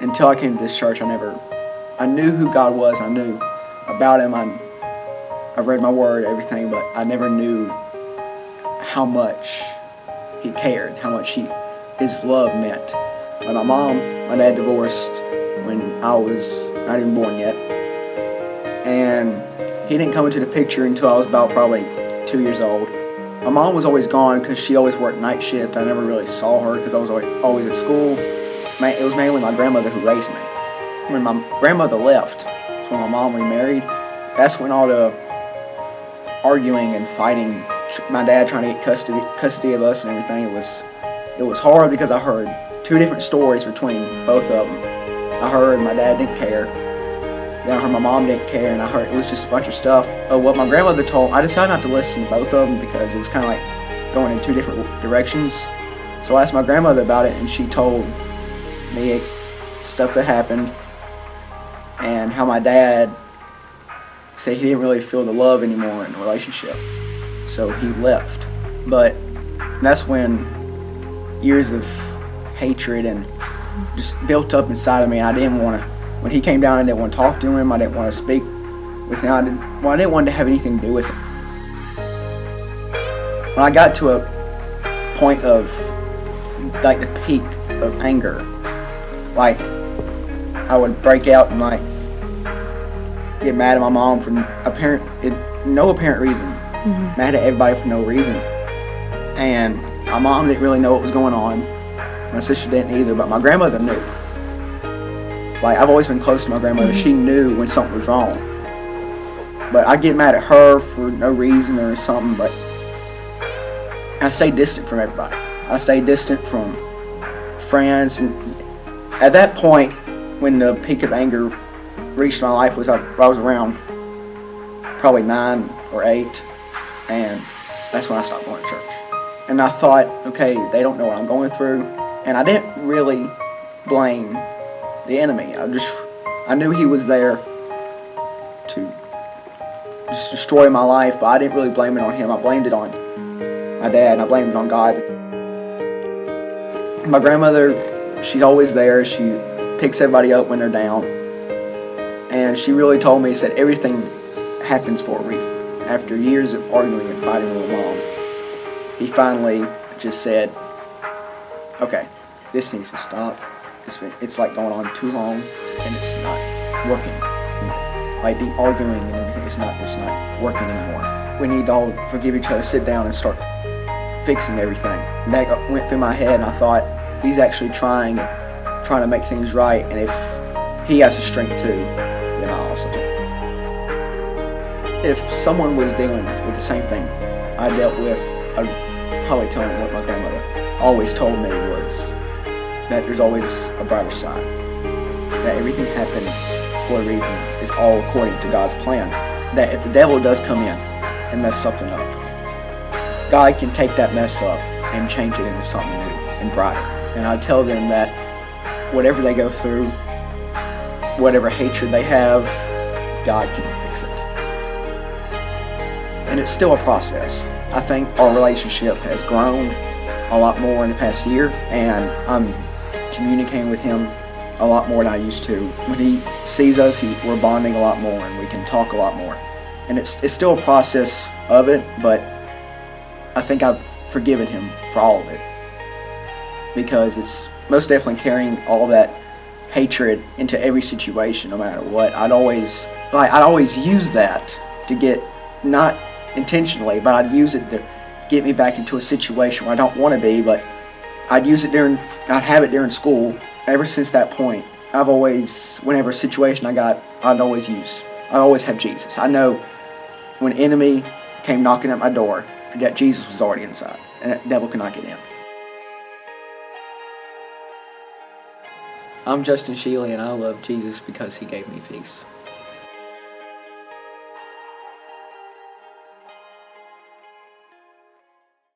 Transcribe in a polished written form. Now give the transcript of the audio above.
until I came to this church, I knew who God was. I knew about Him. I read my Word, everything, but I never knew how much He cared, how much His love meant. Like my dad divorced when I was not even born yet, and he didn't come into the picture until I was about probably 2 years old. My mom was always gone because she always worked night shift. I never really saw her because I was always at school. It was mainly my grandmother who raised me. When my grandmother left, that's when my mom remarried. That's when all the arguing and fighting, my dad trying to get custody of us and everything, it was hard because I heard two different stories between both of them. I heard my dad didn't care, then I heard my mom didn't care, and I heard it was just a bunch of stuff. What my grandmother told, I decided not to listen to both of them because it was kind of like going in two different directions. So I asked my grandmother about it, and she told me stuff that happened and how my dad said he didn't really feel the love anymore in the relationship, so he left. But that's when years of hatred and just built up inside of me, and I didn't want to, when he came down, I didn't want to talk to him, I didn't want to speak with him, I didn't want to have anything to do with him. When I got to a point of like the peak of anger, like I would break out and like get mad at my mom for no apparent reason, mad at everybody for no reason. And my mom didn't really know what was going on. My sister didn't either, but my grandmother knew. Like, I've always been close to my grandmother. She knew when something was wrong. But I'd get mad at her for no reason or something, but I stayed distant from everybody. I stayed distant from friends. And at that point, when the peak of anger reached my life, I was around probably 9 or 8, and that's when I stopped going to church. And I thought, okay, they don't know what I'm going through, and I didn't really blame the enemy. I knew he was there to just destroy my life, but I didn't really blame it on him. I blamed it on my dad, and I blamed it on God. My grandmother, she's always there. She picks everybody up when they're down. And she really told me, said everything happens for a reason. After years of arguing and fighting with my mom, he finally just said, okay, this needs to stop. It's like going on too long, and it's not working. Like the arguing and everything, it's not working anymore. We need to all forgive each other, sit down and start fixing everything. And that went through my head, and I thought, he's actually trying to make things right, and if he has the strength too, then I also do. If someone was dealing with the same thing I dealt with, I'd probably tell them what my grandmother always told me was that there's always a brighter side. That everything happens for a reason, is all according to God's plan. That if the devil does come in and mess something up, God can take that mess up and change it into something new and brighter. And I tell them that whatever they go through, whatever hatred they have, God can fix it. And it's still a process. I think our relationship has grown a lot more in the past year, and I'm communicating with him a lot more than I used to. When he sees us, we're bonding a lot more, and we can talk a lot more. And it's still a process of it, but I think I've forgiven him for all of it, because it's most definitely carrying all that hatred into every situation, no matter what. I'd always use that to get, not intentionally, but I'd use it to get me back into a situation where I don't want to be, but I'd have it during school. Ever since that point, whenever situation I'd always have Jesus. I know when an enemy came knocking at my door, that Jesus was already inside, and that devil could not get in. I'm Justin Sheely, and I love Jesus because he gave me peace.